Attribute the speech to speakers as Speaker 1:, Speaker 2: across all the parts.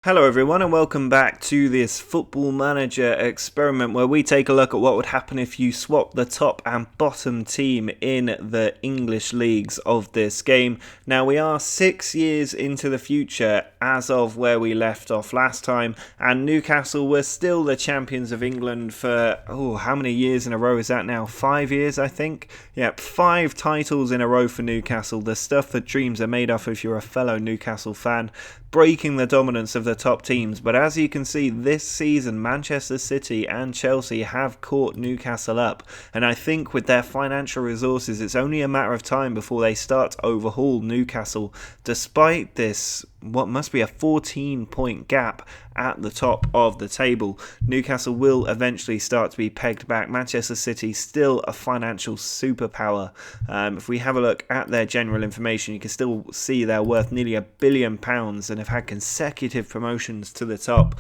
Speaker 1: Hello everyone and welcome back to this Football Manager experiment where we take a look at what would happen if you swap the top and bottom team in the English leagues of this game. Now we are 6 years into the future as of where we left off last time, and Newcastle were still the champions of England for, how many years in a row is that now? 5 years I think? Yep, 5 titles in a row for Newcastle, the stuff that dreams are made of if you're a fellow Newcastle fan, breaking the dominance of the top teams. But as you can see, this season Manchester City and Chelsea have caught Newcastle up, and I think with their financial resources it's only a matter of time before they start to overhaul Newcastle, despite this what must be a 14-point gap at the top of the table. Newcastle will eventually start to be pegged back. Manchester City still a financial superpower. If we have a look at their general information, you can still see they're worth nearly £1 billion and have had consecutive promotions to the top.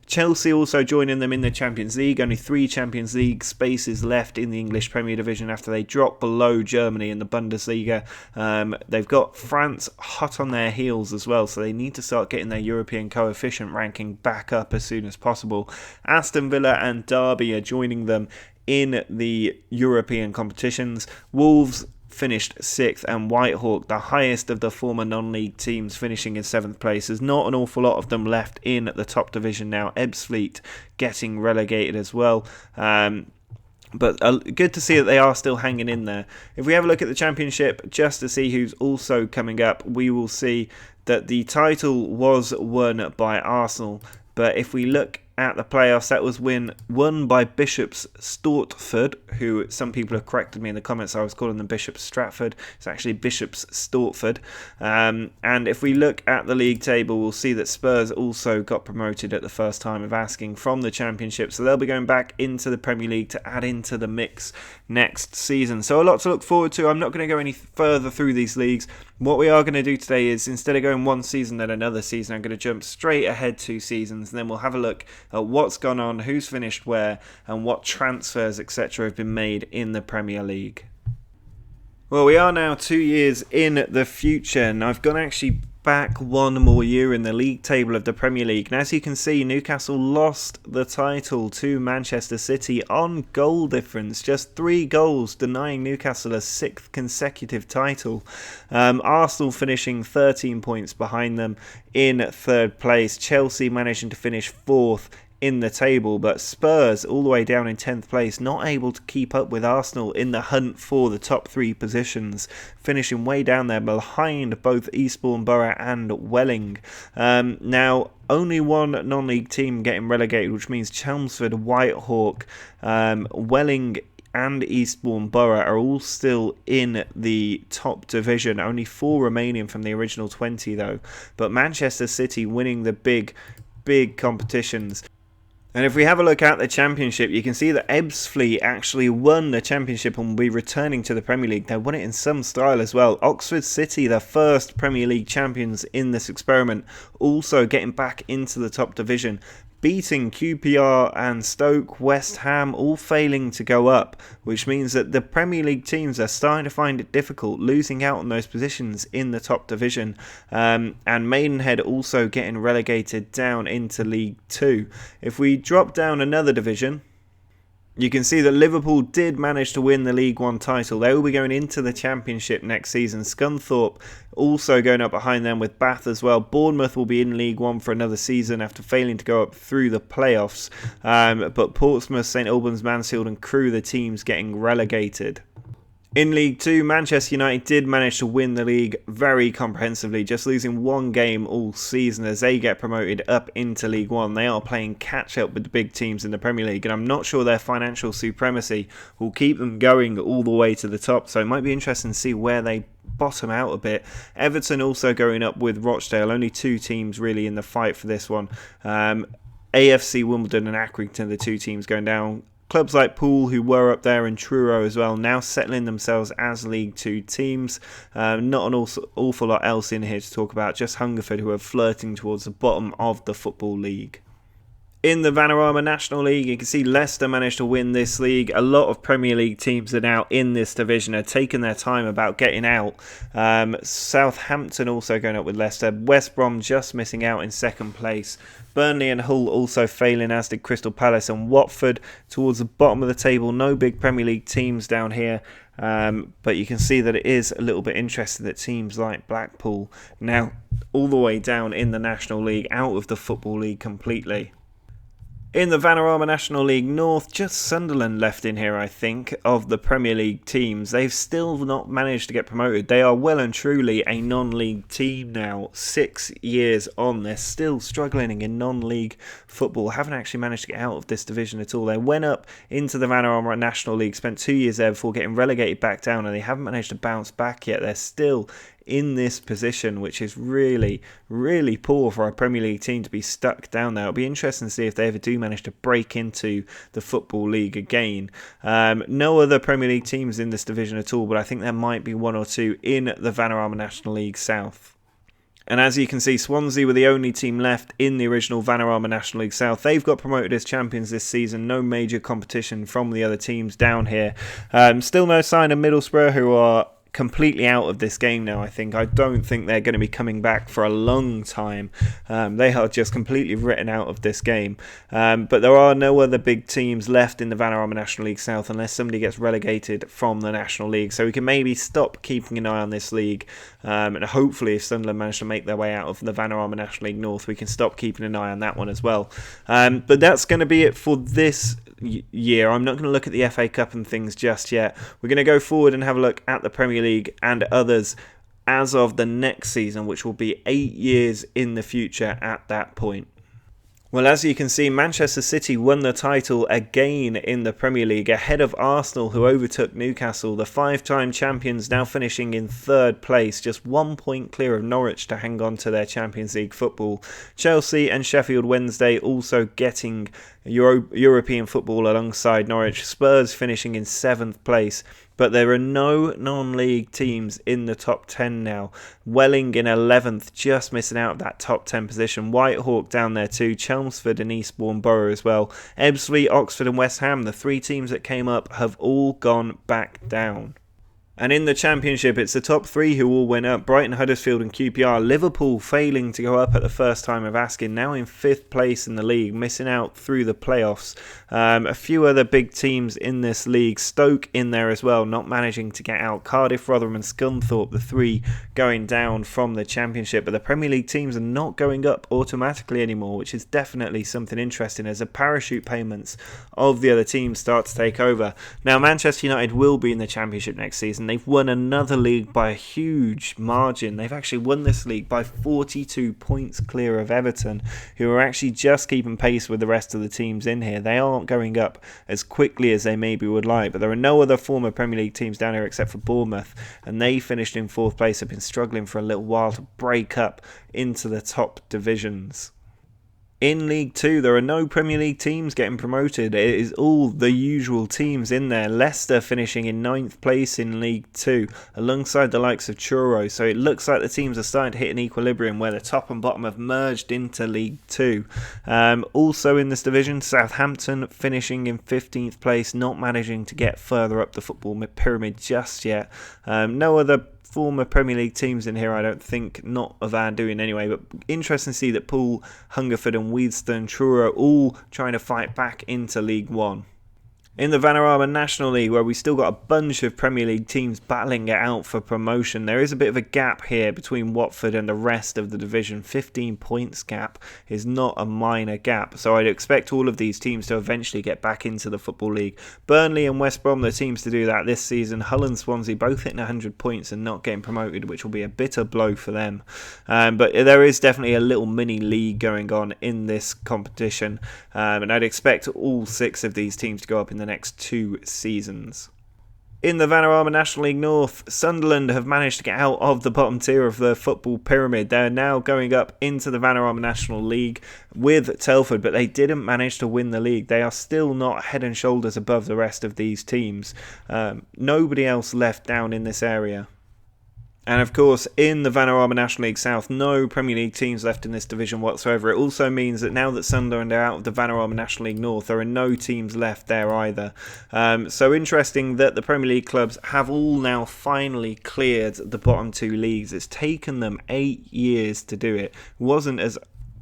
Speaker 1: Chelsea also joining them in the Champions League. Only 3 Champions League spaces left in the English Premier Division after they dropped below Germany in the Bundesliga. They've got France hot on their heels as well, so they need to start getting their European coefficient ranking back up as soon as possible. Aston Villa and Derby are joining them in the European competitions. Wolves finished 6th, and Whitehawk, the highest of the former non-league teams, finishing in 7th place. There's not an awful lot of them left in the top division now. Ebbsfleet getting relegated as well. But good to see that they are still hanging in there. If we have a look at the Championship, just to see who's also coming up, we will see that the title was won by Arsenal. But if we look at the playoffs, that was won by Bishop's Stortford, who some people have corrected me in the comments. I was calling them Bishop's Stratford. It's actually Bishop's Stortford. And if we look at the league table, we'll see that Spurs also got promoted at the first time of asking from the Championship. So they'll be going back into the Premier League to add into the mix next season. So a lot to look forward to. I'm not going to go any further through these leagues. What we are going to do today is, instead of going one season then another season, I'm going to jump straight ahead 2 seasons, and then we'll have a look at what's gone on, who's finished where, and what transfers, etc. have been made in the Premier League. Well, we are now 2 years in the future, and I've gone actually back one more year in the league table of the Premier League. And as you can see, Newcastle lost the title to Manchester City on goal difference, just 3 goals, denying Newcastle a 6th consecutive title. Arsenal finishing 13 points behind them in 3rd place. Chelsea managing to finish 4th in the table, but Spurs all the way down in 10th place, not able to keep up with Arsenal in the hunt for the top 3 positions, finishing way down there behind both Eastbourne Borough and Welling. Now, only one non-league team getting relegated, which means Chelmsford, Whitehawk, Welling and Eastbourne Borough are all still in the top division. Only 4 remaining from the original 20 though, but Manchester City winning the big competitions. And if we have a look at the Championship, you can see that Ebbsfleet actually won the Championship and will be returning to the Premier League. They won it in some style as well. Oxford City, the first Premier League champions in this experiment, also getting back into the top division, beating QPR and Stoke, West Ham, all failing to go up, which means that the Premier League teams are starting to find it difficult, losing out on those positions in the top division. And Maidenhead also getting relegated down into League 2. If we drop down another division, you can see that Liverpool did manage to win the League One title. They will be going into the Championship next season. Scunthorpe also going up behind them with Bath as well. Bournemouth will be in League One for another season after failing to go up through the playoffs. But Portsmouth, St Albans, Mansfield and Crewe, the teams getting relegated. In League 2, Manchester United did manage to win the league very comprehensively, just losing 1 game all season as they get promoted up into League 1. They are playing catch-up with the big teams in the Premier League, and I'm not sure their financial supremacy will keep them going all the way to the top, so it might be interesting to see where they bottom out a bit. Everton also going up with Rochdale, only 2 teams really in the fight for this one. AFC Wimbledon and Accrington, the 2 teams going down. Clubs like Poole, who were up there, and Truro as well, now settling themselves as League 2 teams. Not an awful lot else in here to talk about, just Hungerford, who are flirting towards the bottom of the Football League. In the Vanarama National League, you can see Leicester managed to win this league. A lot of Premier League teams are now in this division, are taking their time about getting out. Southampton also going up with Leicester. West Brom just missing out in second place. Burnley and Hull also failing, as did Crystal Palace and Watford. Towards the bottom of the table, no big Premier League teams down here. But you can see that it is a little bit interesting that teams like Blackpool now all the way down in the National League, out of the Football League completely. In the Vanarama National League North, just Sunderland left in here, I think, of the Premier League teams. They've still not managed to get promoted. They are well and truly a non-league team now. 6 years on, they're still struggling in non-league football. Haven't actually managed to get out of this division at all. They went up into the Vanarama National League, spent 2 years there before getting relegated back down, and they haven't managed to bounce back yet. They're still in this position, which is really, really poor for a Premier League team to be stuck down there. It'll be interesting to see if they ever do manage to break into the Football League again. No other Premier League teams in this division at all, but I think there might be one or two in the Vanarama National League South. And as you can see, Swansea were the only team left in the original Vanarama National League South. They've got promoted as champions this season. No major competition from the other teams down here. Still no sign of Middlesbrough, who are completely out of this game now. I don't think they're going to be coming back for a long time. They are just completely written out of this game. But there are no other big teams left in the Vanarama National League South unless somebody gets relegated from the National League. So we can maybe stop keeping an eye on this league. And hopefully if Sunderland manage to make their way out of the Vanarama National League North, we can stop keeping an eye on that one as well. But that's going to be it for this year. I'm not going to look at the FA Cup and things just yet. We're going to go forward and have a look at the Premier League and others as of the next season, which will be 8 years in the future at that point. Well, as you can see, Manchester City won the title again in the Premier League ahead of Arsenal, who overtook Newcastle. The 5-time champions now finishing in third place, just 1 point clear of Norwich to hang on to their Champions League football. Chelsea and Sheffield Wednesday also getting European football alongside Norwich. Spurs finishing in 7th place. But there are no non-league teams in the top 10 now. Welling in 11th, just missing out of that top 10 position. Whitehawk down there too. Chelmsford and Eastbourne Borough as well. Ebbsfleet, Oxford and West Ham, the 3 teams that came up, have all gone back down. And in the Championship, it's the top 3 who all went up. Brighton, Huddersfield and QPR. Liverpool failing to go up at the first time of asking. Now in 5th place in the league, missing out through the playoffs. A few other big teams in this league. Stoke in there as well, not managing to get out. Cardiff, Rotherham and Scunthorpe, the 3 going down from the Championship. But the Premier League teams are not going up automatically anymore, which is definitely something interesting as the parachute payments of the other teams start to take over. Now Manchester United will be in the Championship next season. They've won another league by a huge margin. They've actually won this league by 42 points clear of Everton, who are actually just keeping pace with the rest of the teams in here. They aren't going up as quickly as they maybe would like, but there are no other former Premier League teams down here except for Bournemouth, and they finished in 4th place, have been struggling for a little while to break up into the top divisions. In League 2, there are no Premier League teams getting promoted. It is all the usual teams in there. Leicester finishing in 9th place in League 2, alongside the likes of Truro. So it looks like the teams are starting to hit an equilibrium where the top and bottom have merged into League 2. Also in this division, Southampton finishing in 15th place, not managing to get further up the football pyramid just yet. No other former Premier League teams in here, I don't think, not of our doing anyway, but interesting to see that Poole, Hungerford and Weedstone, Truro all trying to fight back into League 1. In the Vanarama National League, where we still got a bunch of Premier League teams battling it out for promotion, there is a bit of a gap here between Watford and the rest of the division. 15 points gap is not a minor gap, so I'd expect all of these teams to eventually get back into the Football League. Burnley and West Brom, the teams to do that this season. Hull and Swansea both hitting 100 points and not getting promoted, which will be a bitter blow for them. But there is definitely a little mini league going on in this competition, and I'd expect all 6 of these teams to go up in the next 2 seasons. In the Vanarama National League North, Sunderland have managed to get out of the bottom tier of the football pyramid. They're now going up into the Vanarama National League with Telford, but they didn't manage to win the league. They are still not head and shoulders above the rest of these teams. Nobody else left down in this area. And of course, in the Vanarama National League South, no Premier League teams left in this division whatsoever. It also means that now that Sunderland are out of the Vanarama National League North, there are no teams left there either. So interesting that the Premier League clubs have all now finally cleared the bottom two leagues. It's taken them 8 years to do it. It wasn't as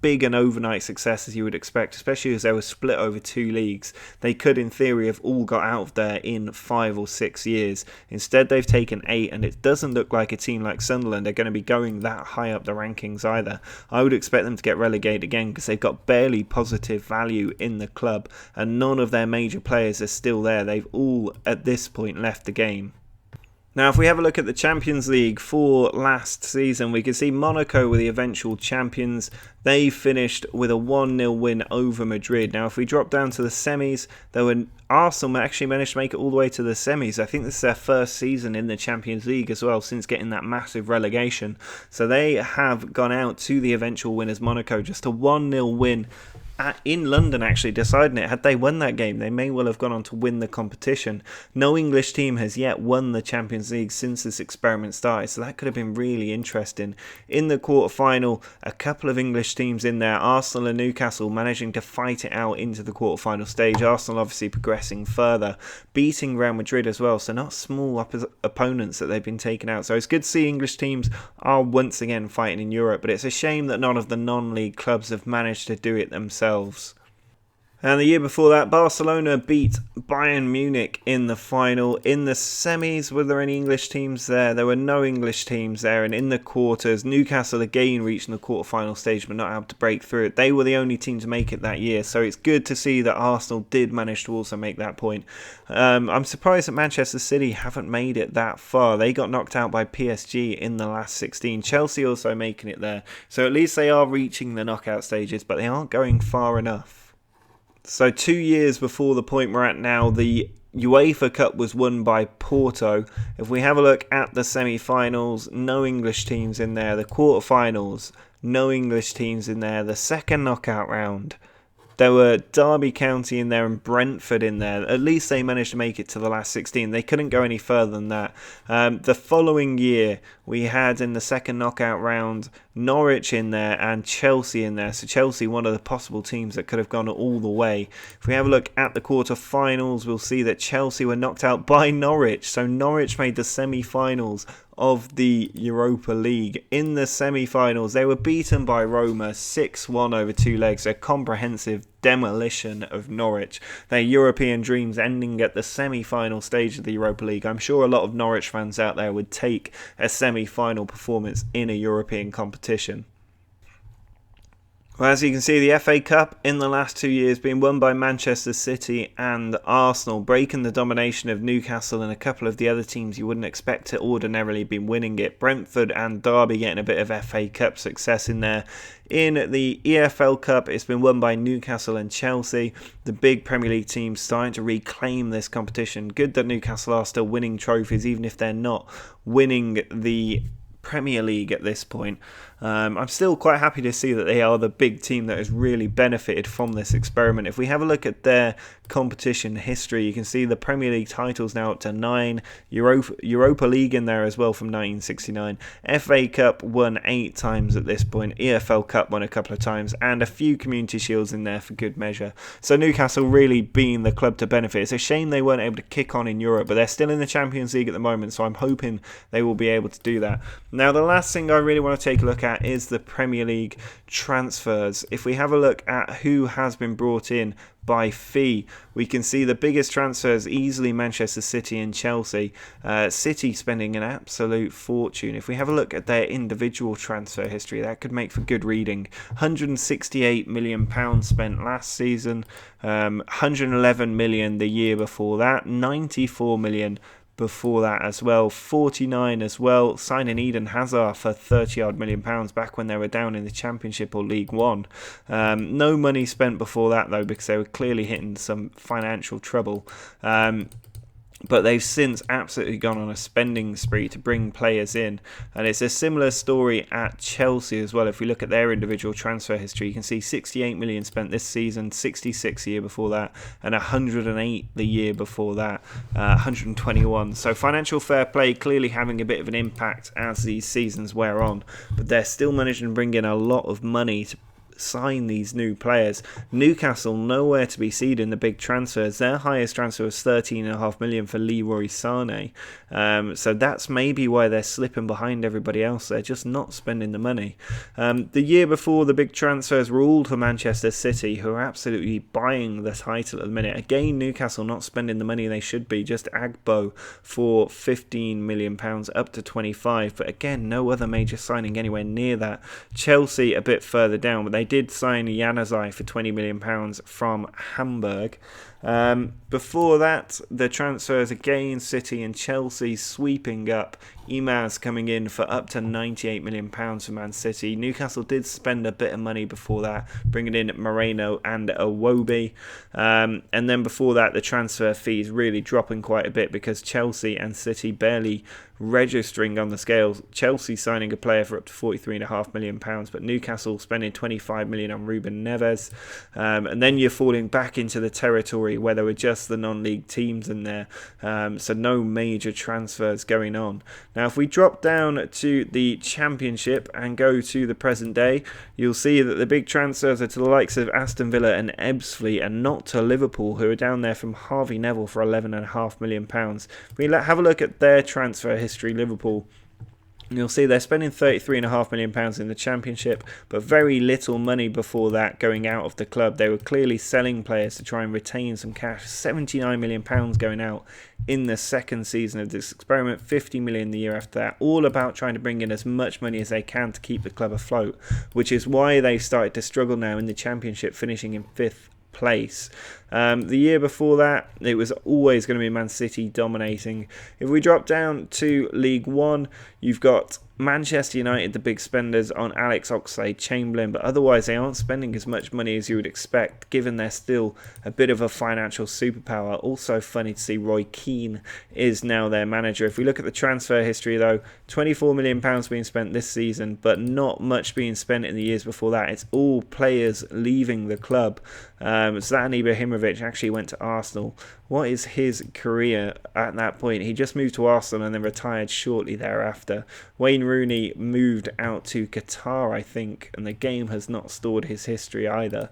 Speaker 1: big an overnight success as you would expect, especially as they were split over two leagues. They could in theory have all got out of there in 5 or 6 years. Instead they've taken 8, and it doesn't look like a team like Sunderland are going to be going that high up the rankings either. I would expect them to get relegated again because they've got barely positive value in the club, and none of their major players are still there. They've all at this point left the game. Now, if we have a look at the Champions League for last season, we can see Monaco were the eventual champions. They finished with a 1-0 win over Madrid. Now, if we drop down to the semis, Arsenal actually managed to make it all the way to the semis. I think this is their first season in the Champions League as well since getting that massive relegation. So they have gone out to the eventual winners, Monaco, just a 1-0 win. In London, actually deciding it. Had they won that game, they may well have gone on to win the competition. No English team has yet won the Champions League since this experiment started, so that could have been really interesting. In the quarter-final, a couple of English teams in there, Arsenal and Newcastle, managing to fight it out into the quarter-final stage. Arsenal obviously progressing further, beating Real Madrid as well, so not small opponents that they've been taken out. So it's good to see English teams are once again fighting in Europe, but it's a shame that none of the non-league clubs have managed to do it themselves. And the year before that, Barcelona beat Bayern Munich in the final. In the semis, were there any English teams there? There were no English teams there. And in the quarters, Newcastle again reaching the quarter-final stage but not able to break through it. They were the only team to make it that year. So it's good to see that Arsenal did manage to also make that point. I'm surprised that Manchester City haven't made it that far. They got knocked out by PSG in the last 16. Chelsea also making it there. So at least they are reaching the knockout stages, but they aren't going far enough. So 2 years before the point we're at now, the UEFA Cup was won by Porto. If we have a look at the semi-finals, no English teams in there. The quarter-finals, no English teams in there. The second knockout round, there were Derby County in there and Brentford in there. At least they managed to make it to the last 16. They couldn't go any further than that. The following year, we had in the second knockout round Norwich in there and Chelsea in there. So Chelsea, one of the possible teams that could have gone all the way. If we have a look at the quarter-finals, we'll see that Chelsea were knocked out by Norwich. So Norwich made the semi-finals of the Europa League. In the semi-finals, they were beaten by Roma 6-1 over 2 legs. A comprehensive demolition of Norwich. Their European dreams ending at the semi-final stage of the Europa League. I'm sure a lot of Norwich fans out there would take a semi-final performance in a European competition. Well, as you can see, the FA Cup in the last 2 years being won by Manchester City and Arsenal, breaking the domination of Newcastle and a couple of the other teams you wouldn't expect to ordinarily be winning it. Brentford and Derby getting a bit of FA Cup success in there. In the EFL Cup, it's been won by Newcastle and Chelsea. The big Premier League teams starting to reclaim this competition. Good that Newcastle are still winning trophies, even if they're not winning the Premier League at this point. I'm still quite happy to see that they are the big team that has really benefited from this experiment. If we have a look at their competition history, you can see the Premier League titles now up to 9, Europa League in there as well from 1969, FA Cup won 8 times at this point, EFL Cup won a couple of times, and a few Community Shields in there for good measure. So Newcastle really being the club to benefit. It's a shame they weren't able to kick on in Europe, but they're still in the Champions League at the moment, so I'm hoping they will be able to do that. Now, the last thing I really want to take a look at is the Premier League transfers. If we have a look at who has been brought in by fee, we can see the biggest transfers easily Manchester City and Chelsea. City spending an absolute fortune. If we have a look at their individual transfer history, that could make for good reading. £168 million spent last season, 111 million the year before that, 94 million before that as well, 49 as well, signing Eden Hazard for £30 million back when they were down in the Championship or League One. No money spent before that though, because they were clearly hitting some financial trouble. But they've since absolutely gone on a spending spree to bring players in. And it's a similar story at Chelsea as well. If we look at their individual transfer history, you can see 68 million spent this season, 66 the year before that, and 108 the year before that, 121. So financial fair play clearly having a bit of an impact as these seasons wear on. But they're still managing to bring in a lot of money to sign these new players. Newcastle nowhere to be seen in the big transfers. Their highest transfer was 13.5 million for Leroy Sané. So that's maybe why they're slipping behind everybody else. They're just not spending the money. The year before, the big transfers were all to Manchester City, who are absolutely buying the title at the minute. Again, Newcastle not spending the money they should be. Just Agbo for £15 million up to 25. But again, no other major signing anywhere near that. Chelsea a bit further down, but they did sign Januzaj for £20 million from Hamburg. Before that, the transfers again, City and Chelsea sweeping up. Imaz coming in for up to £98 million for Man City. Newcastle did spend a bit of money before that, bringing in Moreno and Iwobi. And then before that, the transfer fees really dropping quite a bit because Chelsea and City barely registering on the scales. Chelsea signing a player for up to £43.5 million, but Newcastle spending £25 million on Ruben Neves. And then you're falling back into the territory where there were just the non-league teams in there, so no major transfers going on. Now, if we drop down to the Championship and go to the present day, you'll see that the big transfers are to the likes of Aston Villa and Ebbsfleet, and not to Liverpool, who are down there from Harvey Neville for £11.5 million. If we have a look at their transfer history, Liverpool, you'll see they're spending £33.5 million in the Championship, but very little money before that going out of the club. They were clearly selling players to try and retain some cash. £79 million going out in the second season of this experiment, £50 million the year after that, all about trying to bring in as much money as they can to keep the club afloat, which is why they started to struggle now in the Championship, finishing in 5th place. The year before that, it was always going to be Man City dominating. If we drop down to League One, you've got Manchester United, the big spenders on Alex Oxlade-Chamberlain, but otherwise they aren't spending as much money as you would expect, given they're still a bit of a financial superpower. Also funny to see Roy Keane is now their manager. If we look at the transfer history though, £24 million being spent this season, but not much being spent in the years before that. It's all players leaving the club. Zlatan Ibrahimovic actually went to Arsenal. What is his career at that point? He just moved to Arsenal and then retired shortly thereafter. Wayne Rooney moved out to Qatar, I think, and the game has not stored his history either.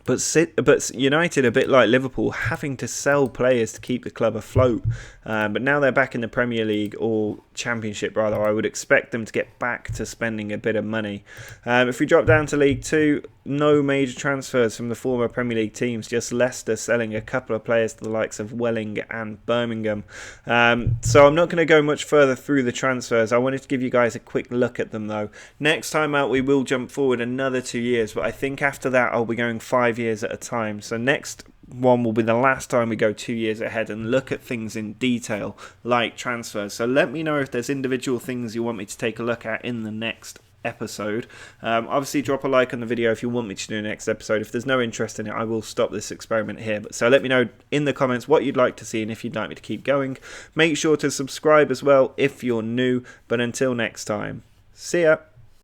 Speaker 1: But United, a bit like Liverpool, having to sell players to keep the club afloat. But now they're back in the Premier League, or Championship rather, I would expect them to get back to spending a bit of money. If we drop down to League 2, no major transfers from the former Premier League teams, just Leicester selling a couple of players to the likes of Welling and Birmingham. So I'm not going to go much further through the transfers. I wanted to give you guys a quick look at them though. Next time out we will jump forward another 2 years, but I think after that I'll be going 5 years at a time. So next one will be the last time we go 2 years ahead and look at things in detail like transfers. So let me know if there's individual things you want me to take a look at in the next episode. Obviously drop a like on the video if you want me to do the next episode. If there's no interest in it, I will stop this experiment here. But so let me know in the comments what you'd like to see and if you'd like me to keep going. Make sure to subscribe as well if you're new. But until next time, see ya.